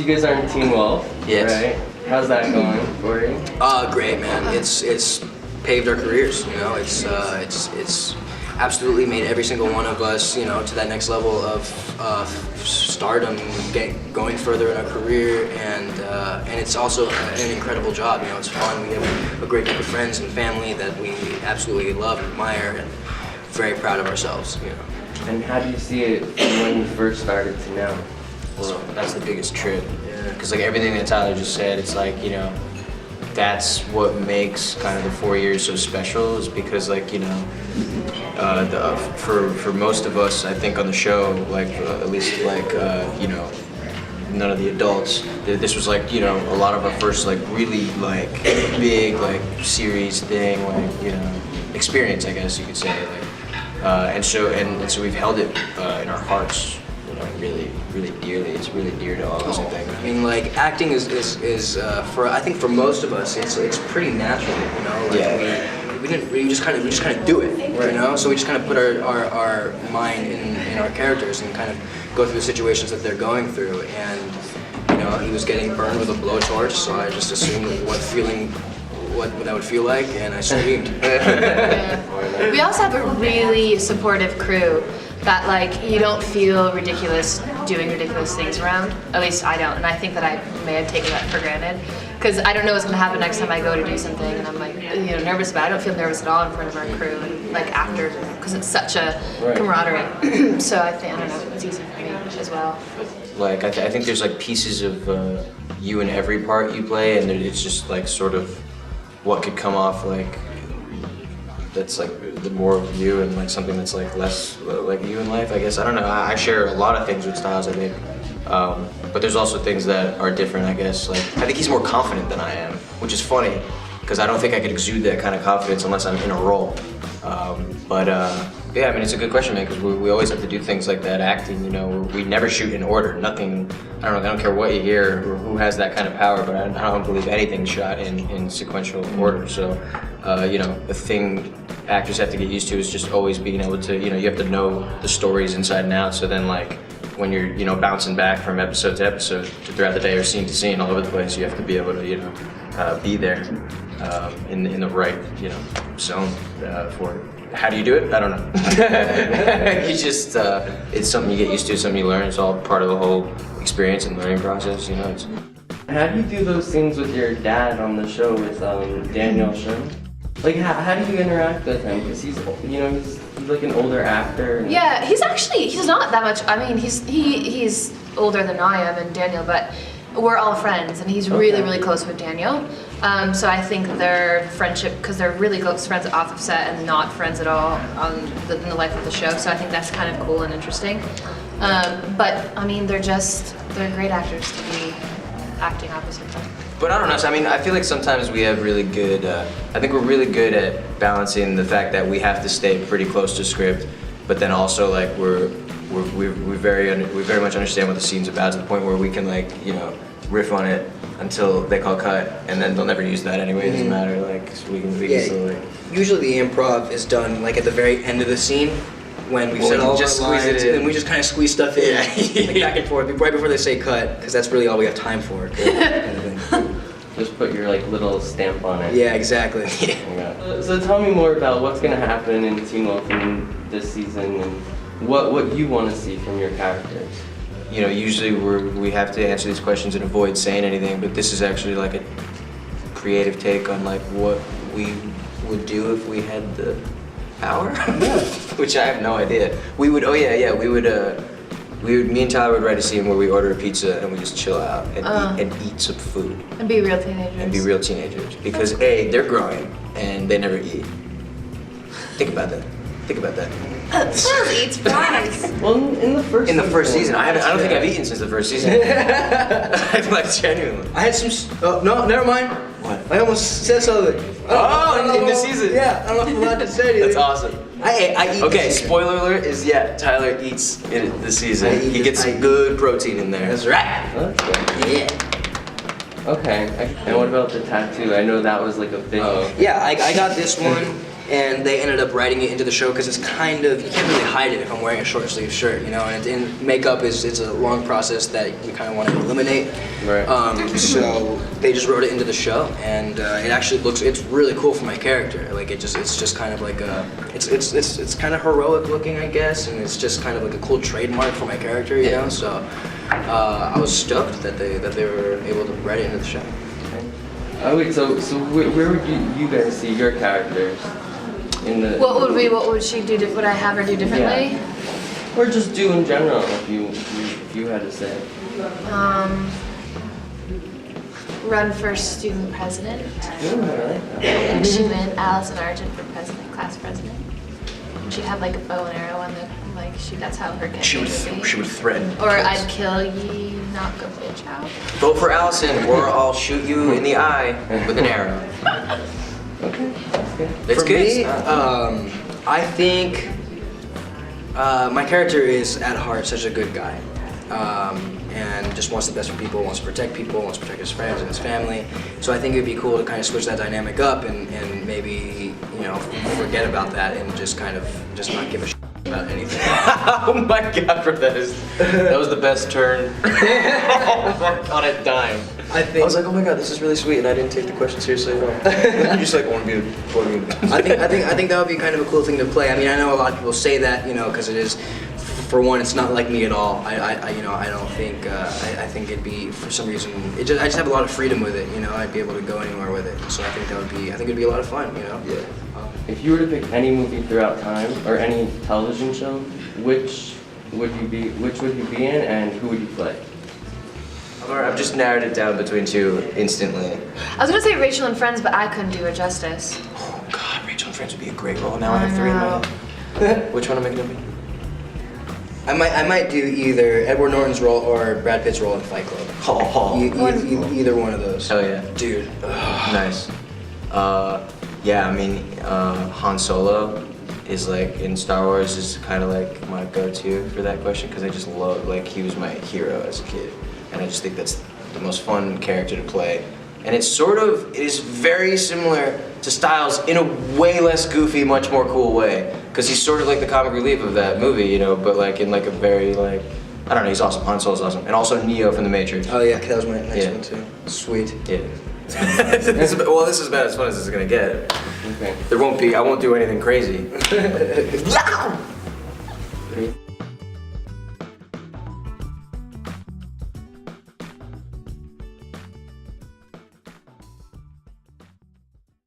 guys are in Teen Wolf, yes. Right? How's that going for you? Great, man. It's paved our careers. You know, it's absolutely made every single one of us, you know, to that next level of stardom, going further in our career, and it's also an incredible job. You know, it's fun. We have a great group of friends and family that we absolutely love and admire, and very proud of ourselves. You know. And how do you see it from when you first started to now? Well, that's the biggest trip. Yeah. Because like everything that Tyler just said, it's like, you know, that's what makes kind of the 4 years so special, is because like, you know, for most of us, I think on the show, like at least like you know, none of the adults, this was like, you know, a lot of our first like really like big like series thing, like, you know, experience, I guess you could say, like, and so we've held it in our hearts, you know, really dearly. It's really dear to all of us, I think. I mean, like acting is for, I think for most of us, it's pretty natural, you know. Like, yeah. We just kind of do it, right. You know. So we just kind of put our mind in our characters and kind of go through the situations that they're going through. And you know, he was getting burned with a blowtorch, so I just assumed what that would feel like, and I screamed. Yeah. We also have a really supportive crew that, like, you don't feel ridiculous doing ridiculous things around. At least I don't, and I think that I may have taken that for granted, because I don't know what's going to happen next time I go to do something, and I'm like, you know, nervous about it. I don't feel nervous at all in front of our crew and like actors, because it's such a camaraderie. So I don't know, it's easy for me as well. Like I think there's like pieces of you in every part you play, and it's just like sort of what could come off like that's like the more of you, and like something that's like less like you in life, I guess. I don't know. I share a lot of things with Styles, I think. But there's also things that are different, I guess. Like I think he's more confident than I am, which is funny, because I don't think I could exude that kind of confidence unless I'm in a role. Yeah, I mean, it's a good question, man, because we always have to do things like that. Acting, you know, we never shoot in order. Nothing. I don't care what you hear or who has that kind of power, but I don't believe anything's shot in sequential order. So, you know, the thing actors have to get used to is just always being able to, you know, you have to know the stories inside and out. So then, like, when you're, you know, bouncing back from episode to episode throughout the day or scene to scene all over the place, you have to be able to, you know, be there in the right, you know, zone for it. How do you do it? I don't know. You just, it's something you get used to, something you learn. It's all part of the whole experience and learning process, you know. How do you do those things with your dad on the show with Daniel Sherman? Like, how do you interact with him? Because he's, you know, he's like an older actor. Yeah, he's not that much. I mean, he's older than I am and Daniel, but we're all friends, and he's really close with Daniel. So I think their friendship, because they're really close friends off of set and not friends at all in the life of the show. So I think that's kind of cool and interesting. But I mean, they're great actors to be acting opposite them. But I don't know, so, I mean, I feel like sometimes we have really good, I think we're really good at balancing the fact that we have to stay pretty close to script, but then also like we very much understand what the scene's about, to the point where we can, like, you know, riff on it until they call cut, and then they'll never use that anyway. It doesn't matter, like, so we can still, like... Usually the improv is done like at the very end of the scene, when we've said all of our lines, and we just kind of squeeze stuff in, like back and forth, right before they say cut, because that's really all we have time for. Just put your like little stamp on it. Yeah, exactly. So tell me more about what's going to happen in Teen Wolf in this season, and what you want to see from your characters. You know, usually we have to answer these questions and avoid saying anything, but this is actually like a creative take on like what we would do if we had the power, which I have no idea. We would, me and Tyler would write a scene where we order a pizza and we just chill out and eat some food. And be real teenagers. And be real teenagers, because A, they're growing and they never eat. Think about that. Still eats fries. Well, in the first season, I don't think I've eaten since the first season. I'm like, genuinely. I had some. No, never mind. What? I almost said something. In this season. Yeah, I don't know if I'm allowed to say anything. That's awesome. I eat. Okay, spoiler alert is Tyler eats in this season. He gets some good protein in there. That's right. Okay. Yeah. Okay. And what about the tattoo? I know that was like a big. Yeah, I got this one. and they ended up writing it into the show because it's kind of, you can't really hide it if I'm wearing a short sleeve shirt, you know, and makeup it's a long process that you kind of want to eliminate. Right. So they just wrote it into the show, and it actually it's really cool for my character. Like it's just kind of like it's kind of heroic looking, I guess, and it's just kind of like a cool trademark for my character, you know. So I was stoked that they were able to write it into the show. Oh wait, so where would you guys see your characters in the? What would she do? Would I have her do differently? Yeah. Or just do in general, if you had to say. Run for student president. Ooh, I like that. And she went Allison Argent for president, class president. And she'd have like a bow and arrow on the that's how her She campaign would be. would threaten. Or I'd kill ye, knock a bitch out. Vote for Allison, or I'll shoot you in the eye with an arrow. Okay, that's good. It's For good. me, I think my character is at heart such a good guy, and just wants the best for people, wants to protect people, wants to protect his friends and his family. So I think it'd be cool to kind of switch that dynamic up and maybe, you know, forget about that and just kind of just not give a shit about anything. Oh my god, bro, that was the best turn on a dime. I think I was like, oh my god, this is really sweet, and I didn't take the question seriously at all. You're just like, I want to be a plug-in. I think that would be kind of a cool thing to play. I mean, I know a lot of people say that, you know, because it is, for one, it's not like me at all. I don't think, I think it'd be, for some reason, I just have a lot of freedom with it, you know. I'd be able to go anywhere with it. So I think it'd be a lot of fun, you know. Yeah. If you were to pick any movie throughout time or any television show, which would you be in, and who would you play? I've just narrowed it down between two instantly. I was gonna say Rachel and Friends, but I couldn't do her justice. Oh god, Rachel and Friends would be a great role. Now I have three in my head. Which one am I gonna be? I might do either Edward Norton's role or Brad Pitt's role in Fight Club. Oh, Either one of those. hell yeah. Dude. Nice. Yeah, I mean, Han Solo is like, in Star Wars, is kind of like my go-to for that question, because I just love, like, he was my hero as a kid. And I just think that's the most fun character to play. And it is very similar to Styles in a way less goofy, much more cool way. Because he's sort of like the comic relief of that movie, you know, but like in like a very like, I don't know, he's awesome. Han Solo's awesome. And also Neo from The Matrix. Oh yeah, that was my next Yeah. one too. Sweet. Yeah. This is about as fun as this is gonna get. Okay. I won't do anything crazy. Great.